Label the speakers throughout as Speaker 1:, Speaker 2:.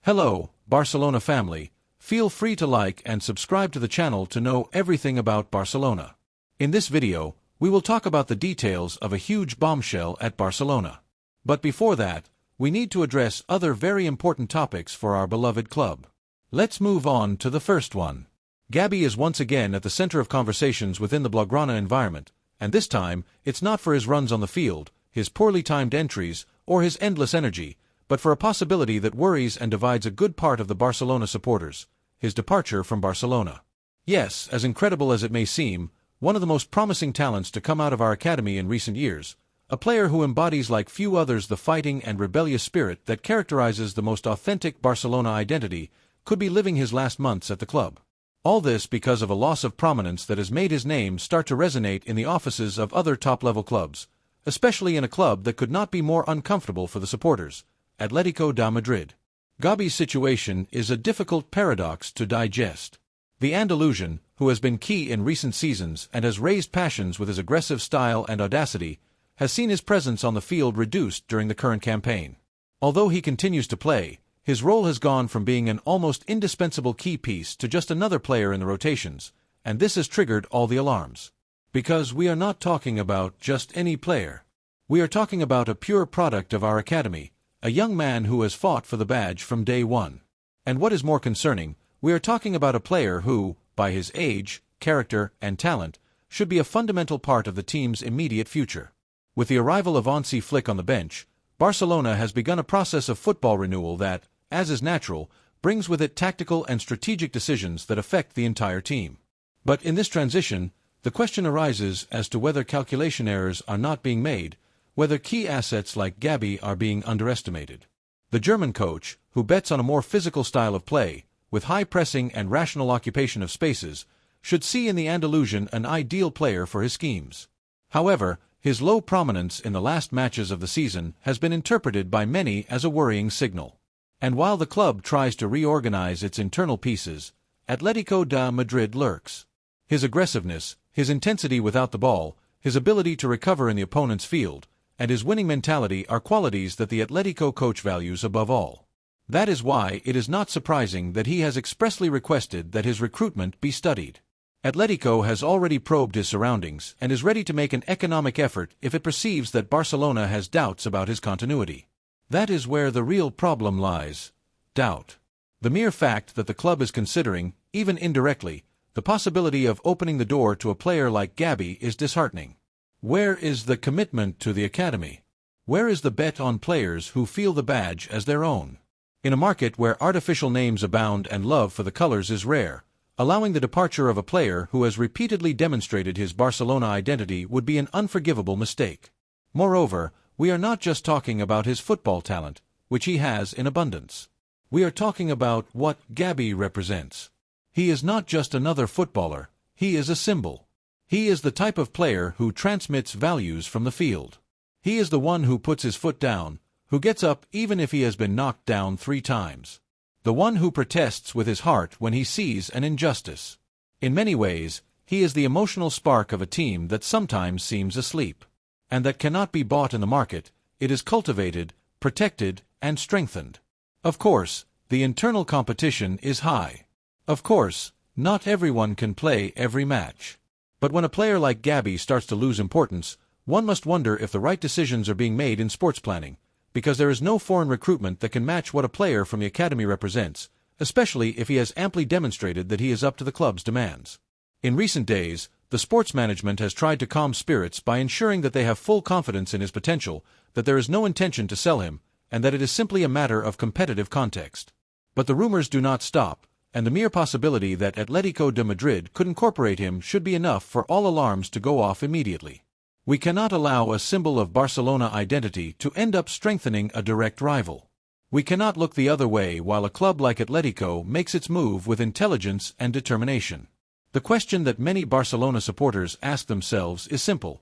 Speaker 1: Hello, Barcelona family. Feel free to like and subscribe to the channel to know everything about Barcelona. In this video, we will talk about the details of a huge bombshell at Barcelona. But before that, we need to address other very important topics for our beloved club. Let's move on to the first one. Gavi is once again at the center of conversations within the Blaugrana environment, and this time, it's not for his runs on the field, his poorly timed entries, or his endless energy, but for a possibility that worries and divides a good part of the Barcelona supporters: his departure from Barcelona. Yes, as incredible as it may seem, one of the most promising talents to come out of our academy in recent years, a player who embodies like few others the fighting and rebellious spirit that characterizes the most authentic Barcelona identity, could be living his last months at the club. All this because of a loss of prominence that has made his name start to resonate in the offices of other top-level clubs, especially in a club that could not be more uncomfortable for the supporters: Atletico de Madrid. Gavi's situation is a difficult paradox to digest. The Andalusian, who has been key in recent seasons and has raised passions with his aggressive style and audacity, has seen his presence on the field reduced during the current campaign. Although he continues to play, his role has gone from being an almost indispensable key piece to just another player in the rotations, and this has triggered all the alarms. Because we are not talking about just any player. We are talking about a pure product of our academy, a young man who has fought for the badge from day one. And what is more concerning, we are talking about a player who, by his age, character, and talent, should be a fundamental part of the team's immediate future. With the arrival of Hansi Flick on the bench, Barcelona has begun a process of football renewal that, as is natural, brings with it tactical and strategic decisions that affect the entire team. But in this transition, the question arises as to whether calculation errors are not being made, whether key assets like Gavi are being underestimated. The German coach, who bets on a more physical style of play, with high pressing and rational occupation of spaces, should see in the Andalusian an ideal player for his schemes. However, his low prominence in the last matches of the season has been interpreted by many as a worrying signal. And while the club tries to reorganize its internal pieces, Atletico de Madrid lurks. His aggressiveness, his intensity without the ball, his ability to recover in the opponent's field, and his winning mentality are qualities that the Atletico coach values above all. That is why it is not surprising that he has expressly requested that his recruitment be studied. Atletico has already probed his surroundings and is ready to make an economic effort if it perceives that Barcelona has doubts about his continuity. That is where the real problem lies: doubt. The mere fact that the club is considering, even indirectly, the possibility of opening the door to a player like Gavi is disheartening. Where is the commitment to the academy? Where is the bet on players who feel the badge as their own? In a market where artificial names abound and love for the colors is rare, allowing the departure of a player who has repeatedly demonstrated his Barcelona identity would be an unforgivable mistake. Moreover, we are not just talking about his football talent, which he has in abundance. We are talking about what Gavi represents. He is not just another footballer, he is a symbol. He is the type of player who transmits values from the field. He is the one who puts his foot down, who gets up even if he has been knocked down 3 times. The one who protests with his heart when he sees an injustice. In many ways, he is the emotional spark of a team that sometimes seems asleep. And that cannot be bought in the market. It is cultivated, protected, and strengthened. Of course, the internal competition is high. Of course, not everyone can play every match. But when a player like Gavi starts to lose importance, one must wonder if the right decisions are being made in sports planning, because there is no foreign recruitment that can match what a player from the academy represents, especially if he has amply demonstrated that he is up to the club's demands. In recent days, the sports management has tried to calm spirits by ensuring that they have full confidence in his potential, that there is no intention to sell him, and that it is simply a matter of competitive context. But the rumors do not stop, and the mere possibility that Atletico de Madrid could incorporate him should be enough for all alarms to go off immediately. We cannot allow a symbol of Barcelona identity to end up strengthening a direct rival. We cannot look the other way while a club like Atletico makes its move with intelligence and determination. The question that many Barcelona supporters ask themselves is simple: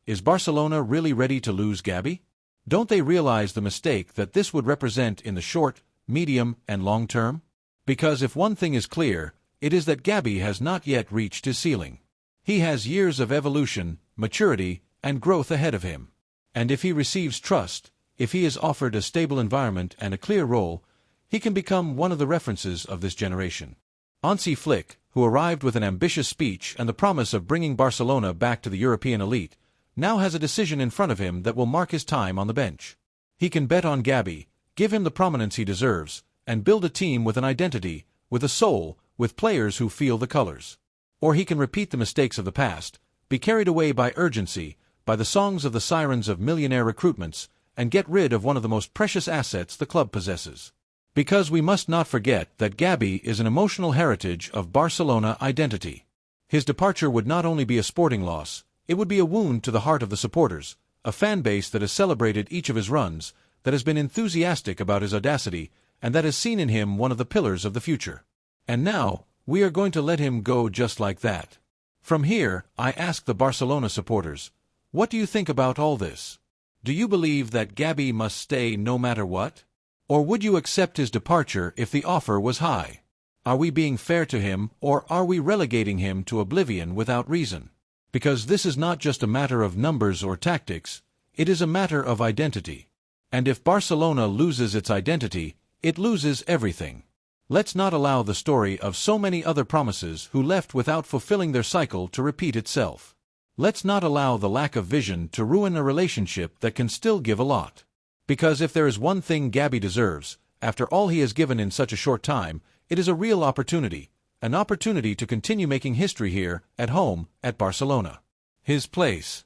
Speaker 1: is Barcelona really ready to lose Gavi? Don't they realize the mistake that this would represent in the short, medium, and long term? Because if one thing is clear, it is that Gavi has not yet reached his ceiling. He has years of evolution, maturity, and growth ahead of him. And if he receives trust, if he is offered a stable environment and a clear role, He can become one of the references of this generation. Hansi Flick, who arrived with an ambitious speech and the promise of bringing Barcelona back to the European elite, now has a decision in front of him that will mark his time on the bench. He can bet on Gavi, give him the prominence he deserves, and build a team with an identity, with a soul, with players who feel the colors. Or he can repeat the mistakes of the past, be carried away by urgency, by the songs of the sirens of millionaire recruitments, and get rid of one of the most precious assets the club possesses. Because we must not forget that Gavi is an emotional heritage of Barcelona identity. His departure would not only be a sporting loss, it would be a wound to the heart of the supporters, a fan base that has celebrated each of his runs, that has been enthusiastic about his audacity, and that has seen in him one of the pillars of the future. And now, we are going to let him go just like that. From here, I ask the Barcelona supporters, what do you think about all this? Do you believe that Gavi must stay no matter what? Or would you accept his departure if the offer was high? Are we being fair to him, or are we relegating him to oblivion without reason? Because this is not just a matter of numbers or tactics, it is a matter of identity. And if Barcelona loses its identity, it loses everything. Let's not allow the story of so many other promises who left without fulfilling their cycle to repeat itself. Let's not allow the lack of vision to ruin a relationship that can still give a lot. Because if there is one thing Gavi deserves, after all he has given in such a short time, it is a real opportunity, an opportunity to continue making history here, at home, at Barcelona. His place.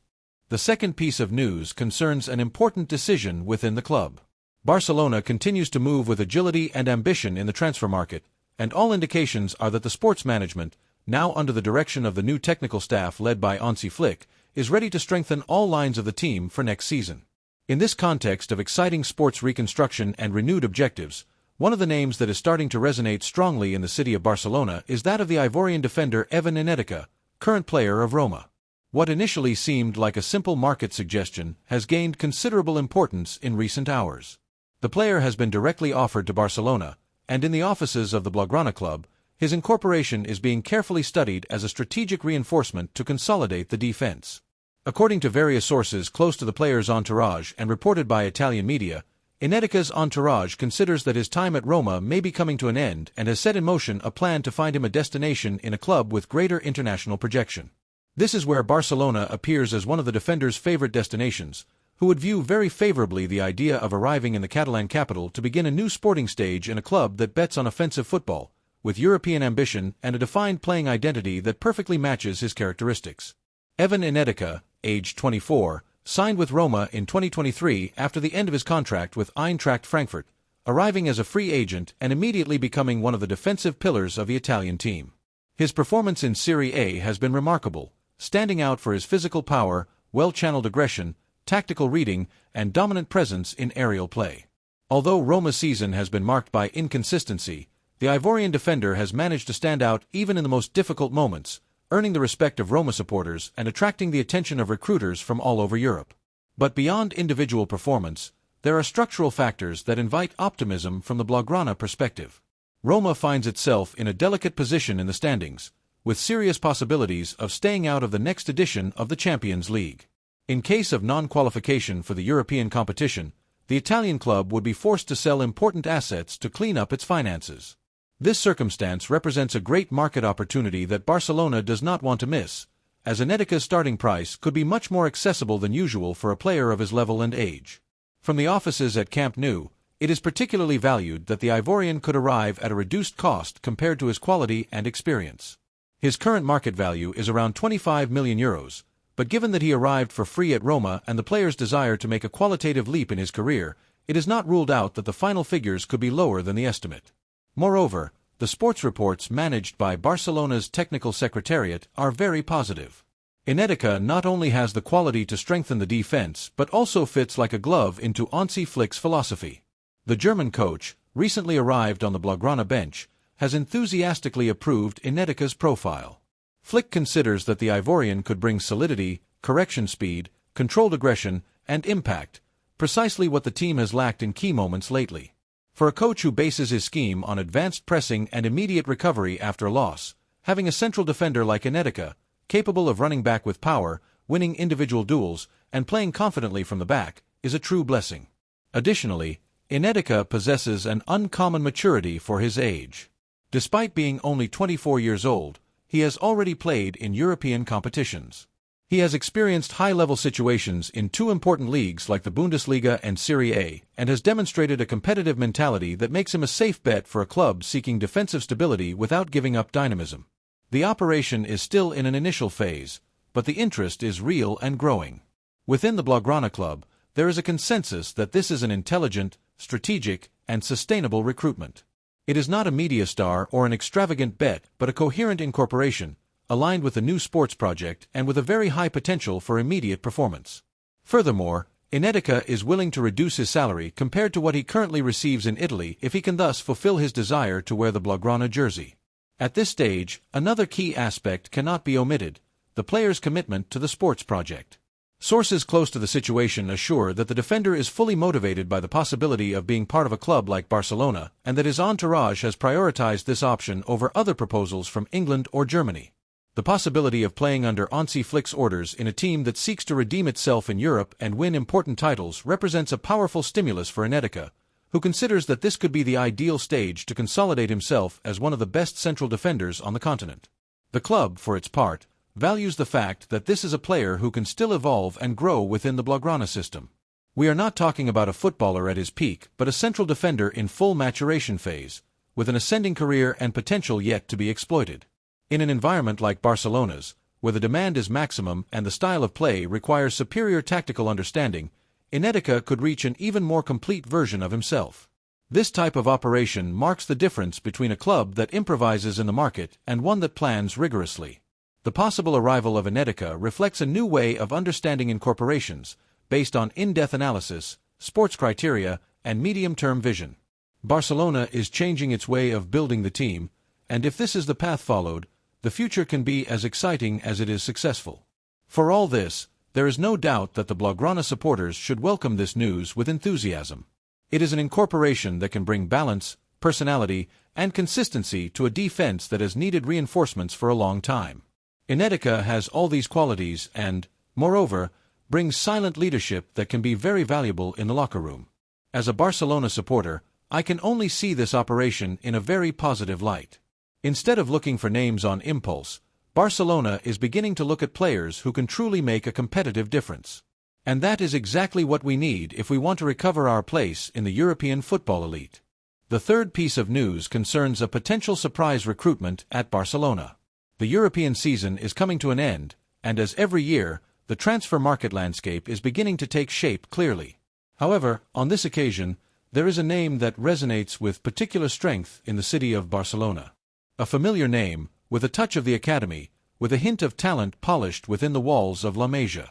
Speaker 1: The second piece of news concerns an important decision within the club. Barcelona continues to move with agility and ambition in the transfer market, and all indications are that the sports management, now under the direction of the new technical staff led by Hansi Flick, is ready to strengthen all lines of the team for next season. In this context of exciting sports reconstruction and renewed objectives, one of the names that is starting to resonate strongly in the city of Barcelona is that of the Ivorian defender Ndicka, current player of Roma. What initially seemed like a simple market suggestion has gained considerable importance in recent hours. The player has been directly offered to Barcelona, and in the offices of the Blaugrana club, his incorporation is being carefully studied as a strategic reinforcement to consolidate the defense. According to various sources close to the player's entourage and reported by Italian media, Ndicka's entourage considers that his time at Roma may be coming to an end and has set in motion a plan to find him a destination in a club with greater international projection. This is where Barcelona appears as one of the defender's favorite destinations, who would view very favorably the idea of arriving in the Catalan capital to begin a new sporting stage in a club that bets on offensive football, with European ambition and a defined playing identity that perfectly matches his characteristics. Ndicka, aged 24, signed with Roma in 2023 after the end of his contract with Eintracht Frankfurt, arriving as a free agent and immediately becoming one of the defensive pillars of the Italian team. His performance in Serie A has been remarkable, standing out for his physical power, well-channeled aggression, tactical reading, and dominant presence in aerial play. Although Roma's season has been marked by inconsistency, the Ivorian defender has managed to stand out even in the most difficult moments, earning the respect of Roma supporters and attracting the attention of recruiters from all over Europe. But beyond individual performance, there are structural factors that invite optimism from the Blaugrana perspective. Roma finds itself in a delicate position in the standings, with serious possibilities of staying out of the next edition of the Champions League. In case of non-qualification for the European competition, the Italian club would be forced to sell important assets to clean up its finances. This circumstance represents a great market opportunity that Barcelona does not want to miss, as Ndicka's starting price could be much more accessible than usual for a player of his level and age. From the offices at Camp Nou, it is particularly valued that the Ivorian could arrive at a reduced cost compared to his quality and experience. His current market value is around €25 million, but given that he arrived for free at Roma and the player's desire to make a qualitative leap in his career, it is not ruled out that the final figures could be lower than the estimate. Moreover, the sports reports managed by Barcelona's technical secretariat are very positive. Ndicka not only has the quality to strengthen the defense but also fits like a glove into Hansi Flick's philosophy. The German coach, recently arrived on the Blaugrana bench, has enthusiastically approved Ndicka's profile. Flick considers that the Ivorian could bring solidity, correction speed, controlled aggression, and impact, precisely what the team has lacked in key moments lately. For a coach who bases his scheme on advanced pressing and immediate recovery after a loss, having a central defender like Ndicka, capable of running back with power, winning individual duels, and playing confidently from the back, is a true blessing. Additionally, Ndicka possesses an uncommon maturity for his age. Despite being only 24 years old, he has already played in European competitions. He has experienced high-level situations in two important leagues like the Bundesliga and Serie A, and has demonstrated a competitive mentality that makes him a safe bet for a club seeking defensive stability without giving up dynamism. The operation is still in an initial phase, but the interest is real and growing. Within the Blaugrana club, there is a consensus that this is an intelligent, strategic, and sustainable recruitment. It is not a media star or an extravagant bet, but a coherent incorporation, aligned with a new sports project and with a very high potential for immediate performance. Furthermore, Ndicka is willing to reduce his salary compared to what he currently receives in Italy if he can thus fulfill his desire to wear the Blaugrana jersey. At this stage, another key aspect cannot be omitted: the player's commitment to the sports project. Sources close to the situation assure that the defender is fully motivated by the possibility of being part of a club like Barcelona, and that his entourage has prioritized this option over other proposals from England or Germany. The possibility of playing under Hansi Flick's orders in a team that seeks to redeem itself in Europe and win important titles represents a powerful stimulus for Ndicka, who considers that this could be the ideal stage to consolidate himself as one of the best central defenders on the continent. The club, for its part, values the fact that this is a player who can still evolve and grow within the Blaugrana system. We are not talking about a footballer at his peak, but a central defender in full maturation phase, with an ascending career and potential yet to be exploited. In an environment like Barcelona's, where the demand is maximum and the style of play requires superior tactical understanding, Ndicka could reach an even more complete version of himself. This type of operation marks the difference between a club that improvises in the market and one that plans rigorously. The possible arrival of Ndicka reflects a new way of understanding incorporations, based on in-depth analysis, sports criteria, and medium-term vision. Barcelona is changing its way of building the team, and if this is the path followed, the future can be as exciting as it is successful. For all this, there is no doubt that the Blaugrana supporters should welcome this news with enthusiasm. It is an incorporation that can bring balance, personality, and consistency to a defense that has needed reinforcements for a long time. Ndicka has all these qualities and, moreover, brings silent leadership that can be very valuable in the locker room. As a Barcelona supporter, I can only see this operation in a very positive light. Instead of looking for names on impulse, Barcelona is beginning to look at players who can truly make a competitive difference. And that is exactly what we need if we want to recover our place in the European football elite. The third piece of news concerns a potential surprise recruitment at Barcelona. The European season is coming to an end, and as every year, the transfer market landscape is beginning to take shape clearly. However, on this occasion, there is a name that resonates with particular strength in the city of Barcelona. A familiar name, with a touch of the academy, with a hint of talent polished within the walls of LAMINE.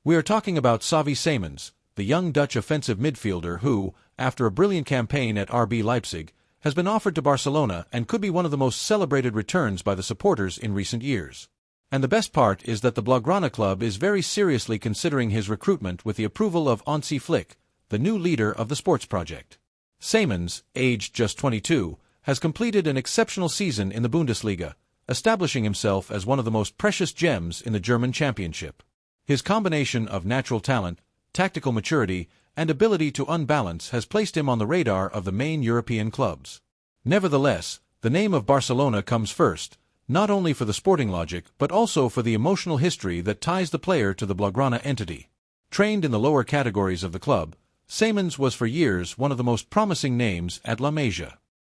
Speaker 1: We are talking about Xavi Simons, the young Dutch offensive midfielder who, after a brilliant campaign at RB Leipzig, has been offered to Barcelona and could be one of the most celebrated returns by the supporters in recent years. And the best part is that the Blaugrana club is very seriously considering his recruitment with the approval of Hansi Flick, the new leader of the sports project. Simons, aged just 22, has completed an exceptional season in the Bundesliga, establishing himself as one of the most precious gems in the German championship. His combination of natural talent, tactical maturity, and ability to unbalance has placed him on the radar of the main European clubs. Nevertheless, the name of Barcelona comes first, not only for the sporting logic but also for the emotional history that ties the player to the Blaugrana entity. Trained in the lower categories of the club, Simons was for years one of the most promising names at LAMINE.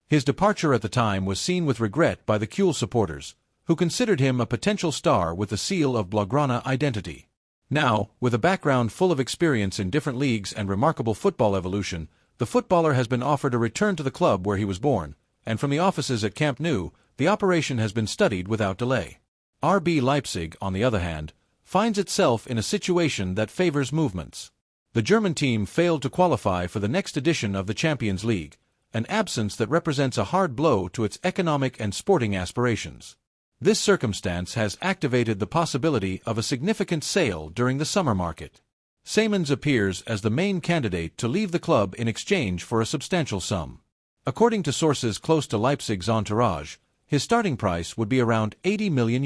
Speaker 1: His departure at the time was seen with regret by the Kuhl supporters, who considered him a potential star with the seal of Blaugrana identity. Now, with a background full of experience in different leagues and remarkable football evolution, the footballer has been offered a return to the club where he was born, and from the offices at Camp Nou, the operation has been studied without delay. RB Leipzig, on the other hand, finds itself in a situation that favors movements. The German team failed to qualify for the next edition of the Champions League, an absence that represents a hard blow to its economic and sporting aspirations. This circumstance has activated the possibility of a significant sale during the summer market. Simons appears as the main candidate to leave the club in exchange for a substantial sum. According to sources close to Leipzig's entourage, his starting price would be around €80 million,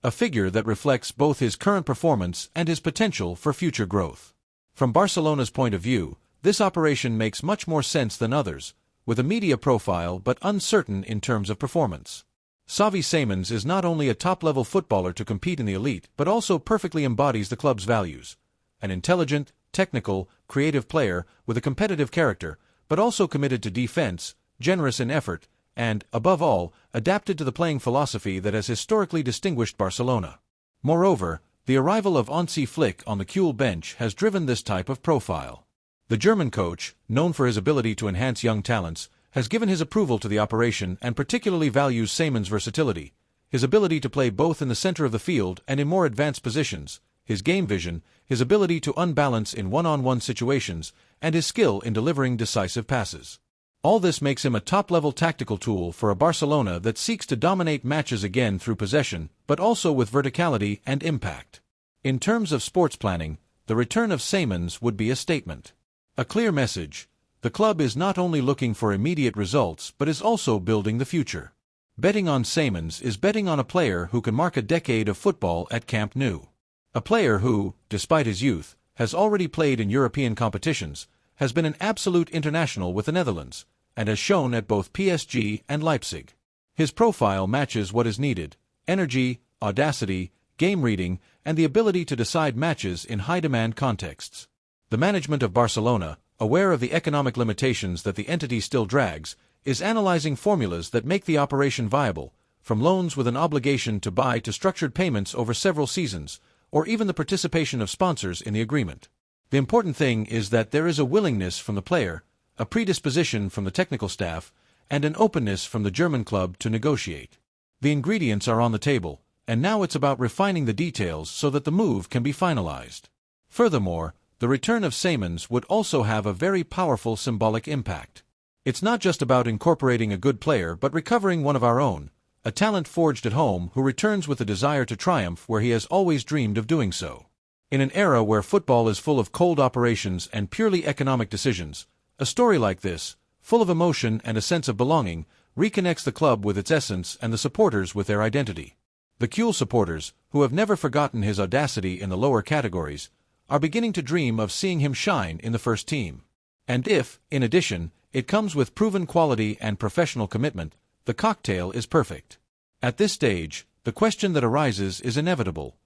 Speaker 1: a figure that reflects both his current performance and his potential for future growth. From Barcelona's point of view, This operation makes much more sense than others, with a media profile but uncertain in terms of performance. Xavi Simons is not only a top-level footballer to compete in the elite but also perfectly embodies the club's values. An intelligent, technical, creative player with a competitive character, but also committed to defense, generous in effort, and, above all, adapted to the playing philosophy that has historically distinguished Barcelona. Moreover, the arrival of Hansi Flick on the Kuhl bench has driven this type of profile. The German coach, known for his ability to enhance young talents, has given his approval to the operation and particularly values Simons' versatility, his ability to play both in the center of the field and in more advanced positions, his game vision, his ability to unbalance in one-on-one situations, and his skill in delivering decisive passes. All this makes him a top-level tactical tool for a Barcelona that seeks to dominate matches again through possession, but also with verticality and impact. In terms of sports planning, the return of Simons would be a statement. A clear message: the club is not only looking for immediate results but is also building the future. Betting on Simons is betting on a player who can mark a decade of football at Camp Nou. A player who, despite his youth, has already played in European competitions, has been an absolute international with the Netherlands, and has shown at both PSG and Leipzig. His profile matches what is needed: energy, audacity, game reading, and the ability to decide matches in high-demand contexts. The management of Barcelona, aware of the economic limitations that the entity still drags, is analyzing formulas that make the operation viable, from loans with an obligation to buy to structured payments over several seasons, or even the participation of sponsors in the agreement. The important thing is that there is a willingness from the player, a predisposition from the technical staff, and an openness from the German club to negotiate. The ingredients are on the table, and now it's about refining the details so that the move can be finalized. Furthermore, the return of Simons would also have a very powerful symbolic impact. It's not just about incorporating a good player but recovering one of our own, a talent forged at home who returns with a desire to triumph where he has always dreamed of doing so. In an era where football is full of cold operations and purely economic decisions, a story like this, full of emotion and a sense of belonging, reconnects the club with its essence and the supporters with their identity. The Kuhl supporters, who have never forgotten his audacity in the lower categories, are beginning to dream of seeing him shine in the first team. And if, in addition, it comes with proven quality and professional commitment, the cocktail is perfect. At this stage, the question that arises is inevitable.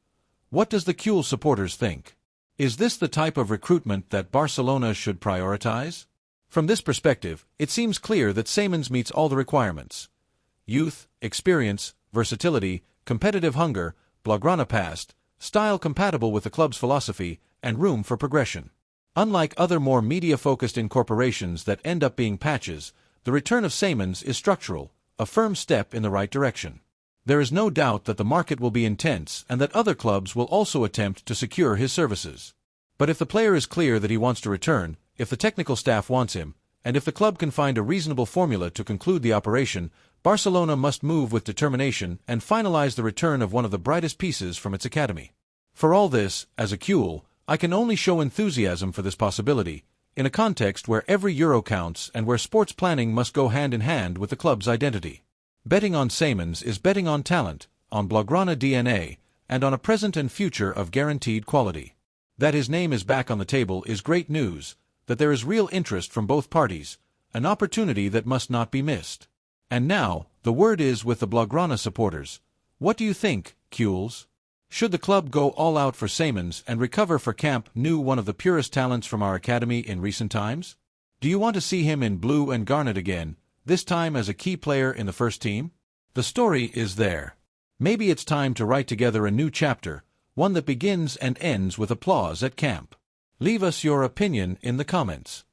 Speaker 1: What does the Kuhl supporters think? Is this the type of recruitment that Barcelona should prioritize? From this perspective, it seems clear that Simons meets all the requirements: youth, experience, versatility, competitive hunger, Blaugrana past, style compatible with the club's philosophy, and room for progression. Unlike other more media-focused incorporations that end up being patches, the return of Simons is structural, a firm step in the right direction. There is no doubt that the market will be intense and that other clubs will also attempt to secure his services. But if the player is clear that he wants to return, if the technical staff wants him, and if the club can find a reasonable formula to conclude the operation, Barcelona must move with determination and finalize the return of one of the brightest pieces from its academy. For all this, as a Kuhl, I can only show enthusiasm for this possibility, in a context where every euro counts and where sports planning must go hand in hand with the club's identity. Betting on Simons is betting on talent, on Blaugrana DNA, and on a present and future of guaranteed quality. That his name is back on the table is great news, that there is real interest from both parties, an opportunity that must not be missed. And now, the word is with the Blaugrana supporters. What do you think, Kuhls? Should the club go all out for Simons and recover for Camp Nou one of the purest talents from our academy in recent times? Do you want to see him in blue and garnet again, this time as a key player in the first team? The story is there. Maybe it's time to write together a new chapter, one that begins and ends with applause at camp. Leave us your opinion in the comments.